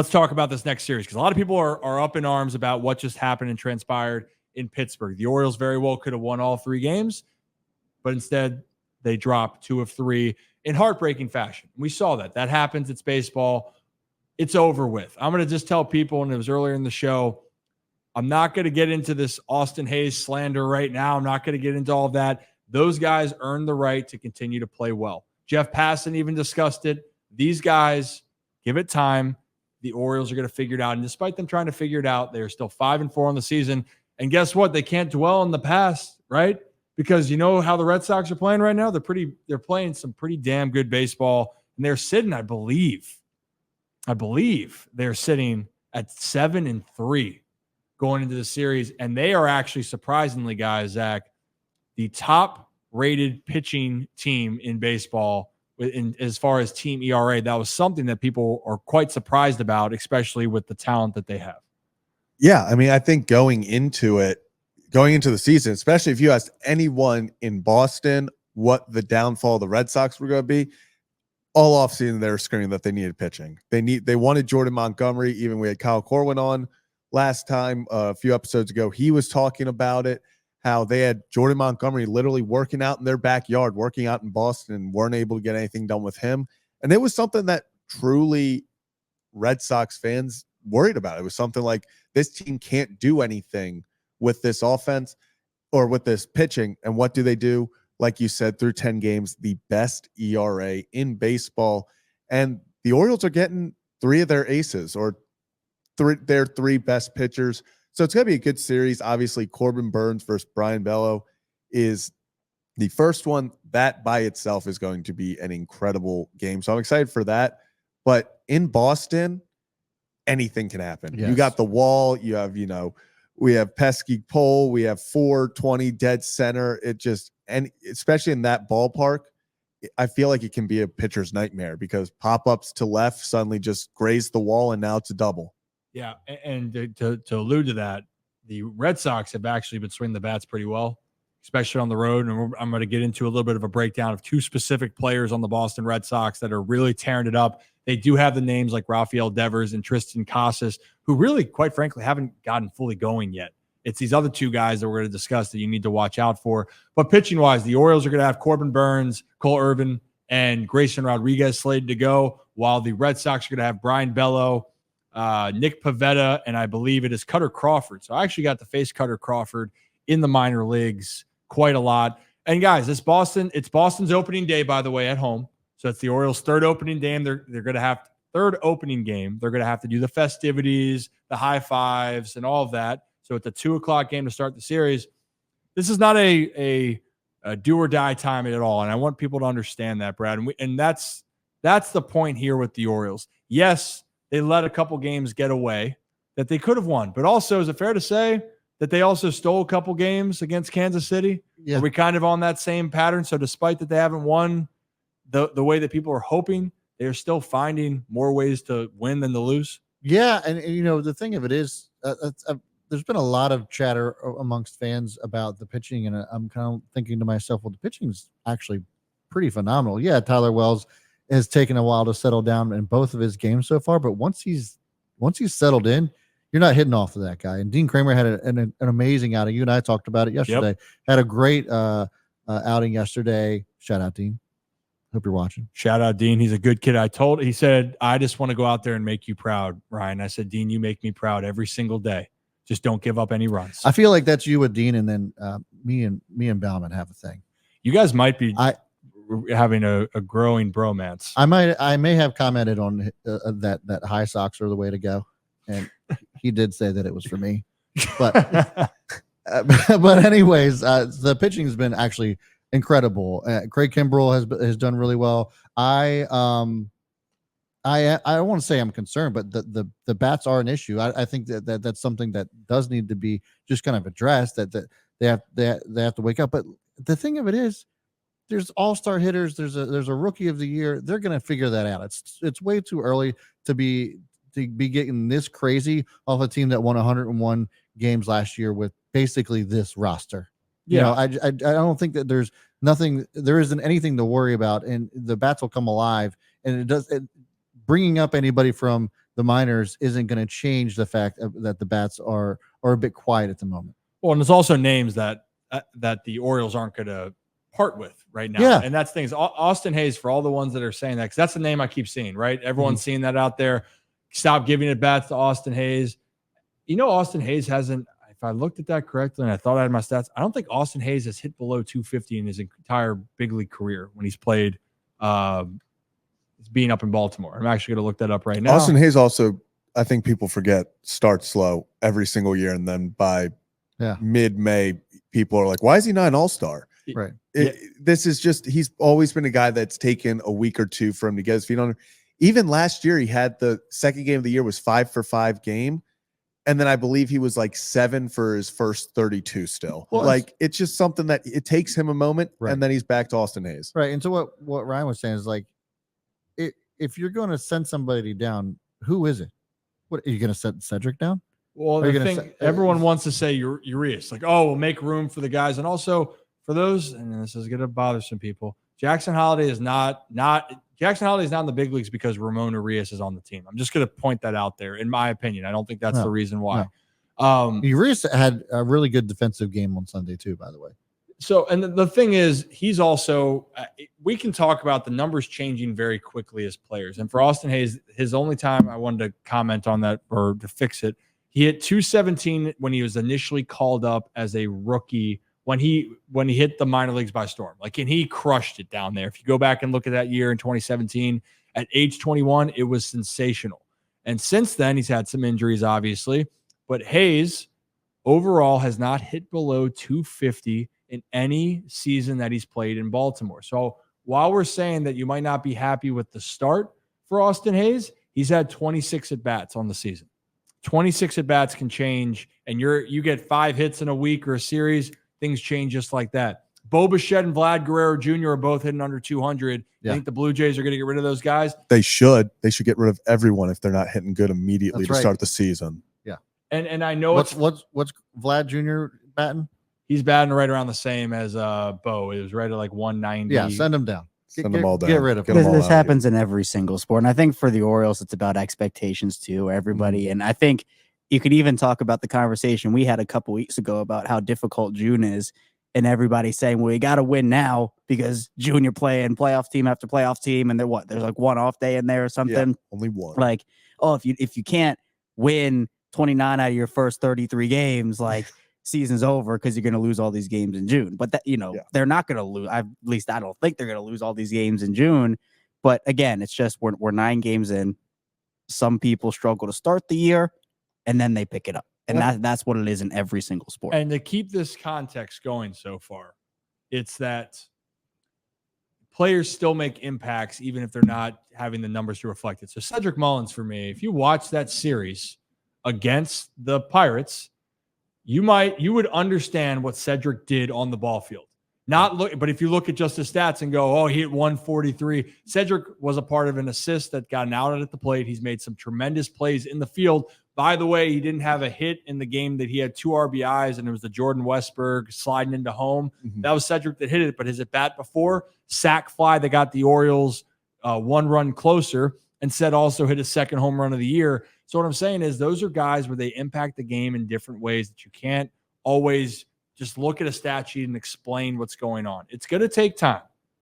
Let's talk about this next series because a lot of people are up in arms about what just happened and transpired in Pittsburgh. The Orioles very well could have won all 3 games, but instead they dropped 2 of 3 in heartbreaking fashion. We saw that. That happens. It's baseball. It's over with. I'm going to just tell people, and it was earlier in the show, I'm not going to get into this Austin Hayes slander right now. I'm not going to get into all of that. Those guys earned the right to continue to play well. Jeff Passan even discussed it. These guys, give it time. The Orioles are going to figure it out. And despite them trying to figure it out, they're still 5-4 on the season. And guess what? They can't dwell in the past, right? Because you know how the Red Sox are playing right now? They're playing some pretty damn good baseball. And they're sitting, I believe they're sitting at 7-3 going into the series. And they are actually, surprisingly, guys, Zach, the top-rated pitching team in baseball as far as team ERA. That was something that people are quite surprised about, especially with the talent that they have. Yeah, I mean, I think going into the season, especially if you asked anyone in Boston what the downfall of the Red Sox were going to be, all offseason they were screaming that they needed pitching. They wanted Jordan Montgomery. Even we had Kyle Corwin on last time, a few episodes ago. He was talking about it, how they had Jordan Montgomery literally working out in their backyard, working out in Boston, and weren't able to get anything done with him. And it was something that truly Red Sox fans worried about. It was something like, this team can't do anything with this offense or with this pitching. And what do? Like you said, through 10 games, the best ERA in baseball. And the Orioles are getting 3 of their aces, or their 3 best pitchers. So it's going to be a good series. Obviously, Corbin Burnes versus Brian Bello is the first one. That by itself is going to be an incredible game. So I'm excited for that. But in Boston, anything can happen. Yes. You got the wall. You have, we have pesky pole. We have 420 dead center. And especially in that ballpark, I feel like it can be a pitcher's nightmare because pop-ups to left suddenly just graze the wall, and now it's a double. Yeah, and to allude to that, the Red Sox have actually been swinging the bats pretty well, especially on the road. And I'm going to get into a little bit of a breakdown of 2 specific players on the Boston Red Sox that are really tearing it up. They do have the names like Rafael Devers and Tristan Casas, who really, quite frankly, haven't gotten fully going yet. It's these other 2 guys that we're going to discuss that you need to watch out for. But pitching-wise, the Orioles are going to have Corbin Burnes, Cole Irvin, and Grayson Rodriguez slated to go, while the Red Sox are going to have Brian Bello, Nick Pivetta, and I believe it is Cutter Crawford. So I actually got to face Cutter Crawford in the minor leagues quite a lot. And guys, it's Boston's opening day, by the way, at home. So it's the Orioles' third opening game. They're going to have third opening game. They're going to have to do the festivities, the high fives, and all of that. So it's a 2:00 game to start the series. This is not a do or die time at all, and I want people to understand that, Brad. And that's the point here with the Orioles. Yes, they let a couple games get away that they could have won, but also, is it fair to say that they also stole a couple games against Kansas City? Yeah. Are we kind of on that same pattern? So despite that they haven't won the way that people are hoping, they're still finding more ways to win than to lose. Yeah, and the thing of it is, there's been a lot of chatter amongst fans about the pitching, and I'm kind of thinking to myself, well, the pitching's actually pretty phenomenal. Yeah, Tyler Wells has taken a while to settle down in both of his games so far, but once he's settled in, you're not hitting off of that guy. And Dean Kramer had an amazing outing. You and I talked about it yesterday. Yep. Had a great outing yesterday. Shout out, Dean. Hope you're watching. Shout out, Dean. He's a good kid. He said, I just want to go out there and make you proud, Ryan. I said, Dean, you make me proud every single day. Just don't give up any runs. I feel like that's you with Dean, and then me and Bauman have a thing. You guys might be having a growing bromance. I may have commented on that high socks are the way to go, and he did say that it was for me. But but anyways, the pitching has been actually incredible. Craig Kimbrell has done really well. I don't want to say I'm concerned, but the bats are an issue. I think that's something that does need to be just kind of addressed. That they have to wake up. But the thing of it is, there's all-star hitters. There's a rookie of the year. They're going to figure that out. It's way too early to be getting this crazy off a team that won 101 games last year with basically this roster. Yeah. I don't think that there isn't anything to worry about, and the bats will come alive. And bringing up anybody from the minors isn't going to change the fact that the bats are a bit quiet at the moment. Well, and there's also names that the Orioles aren't going to part with right now. Yeah. And that's things. Austin Hayes, for all the ones that are saying that, because that's the name I keep seeing, right? Everyone's seeing that out there. Stop giving it bats to Austin Hayes. Austin Hayes hasn't, if I looked at that correctly and I thought I had my stats, I don't think Austin Hayes has hit below 250 in his entire big league career when he's played being up in Baltimore. I'm actually going to look that up right now. Austin Hayes also, I think people forget, starts slow every single year. And then by mid-May, people are like, why is he not an all-star? Right. This is just, he's always been a guy that's taken a week or two for him to get his feet on. Even last year, he had the second game of the year was 5-for-5 game. And then I believe he was like 7 for his first 32 still. Well, like, it's just something that it takes him a moment, and then he's back to Austin Hayes. Right. And so what Ryan was saying is like, if you're going to send somebody down, who is it? What are you going to send Cedric down? Well, the thing, everyone wants to say Urias, like, oh, we'll make room for the guys. And also for those, and this is going to bother some people, Jackson Holiday is not in the big leagues because Ramon Urias is on the team. I'm just going to point that out there. In my opinion, I don't think that's the reason why. No. Urias had a really good defensive game on Sunday too, by the way. So, and the thing is, he's also, we can talk about the numbers changing very quickly as players. And for Austin Hayes, his only time I wanted to comment on that or to fix it, he hit 217 when he was initially called up as a rookie when he hit the minor leagues by storm. Like, and he crushed it down there. If you go back and look at that year in 2017, at age 21, it was sensational. And since then, he's had some injuries, obviously. But Hayes overall has not hit below 250 in any season that he's played in Baltimore. So while we're saying that you might not be happy with the start for Austin Hayes, he's had 26 at-bats on the season. 26 at-bats can change, and you get 5 hits in a week or a series, things change just like that. Bo Bichette and Vlad Guerrero Jr. are both hitting under 200. I think the Blue Jays are going to get rid of those guys. They should get rid of everyone if they're not hitting good immediately to start the season. Yeah. And I know what's Vlad Jr. batting? He's batting right around the same as Bo. It was right at like 190. Yeah, send him down. Send them all down. Get rid of them. This happens in every single sport. And I think for the Orioles, it's about expectations too, everybody. And I think you could even talk about the conversation we had a couple weeks ago about how difficult June is. And everybody saying, well, you got to win now because June you're playing playoff team after playoff team. And there's like one off day in there or something. Yeah, only one. Like, oh, if you can't win 29 out of your first 33 games, like season's over because you're going to lose all these games in June. But that, they're not going to lose. At least I don't think they're going to lose all these games in June. But again, it's just we're 9 games in. Some people struggle to start the year, and then they pick it up. And that's what it is in every single sport. And to keep this context going so far, it's that players still make impacts even if they're not having the numbers to reflect it. So Cedric Mullins, for me, if you watch that series against the Pirates, you would understand what Cedric did on the ball field. But if you look at just his stats and go, oh, he hit 143. Cedric was a part of an assist that got an out at the plate. He's made some tremendous plays in the field. By the way, he didn't have a hit in the game that he had 2 RBIs, and it was the Jordan Westberg sliding into home. Mm-hmm. That was Cedric that hit it, but his at-bat before, sac fly that got the Orioles 1 run closer, and Ced also hit his second home run of the year. So what I'm saying is those are guys where they impact the game in different ways that you can't always just look at a stat sheet and explain what's going on. It's going to take time.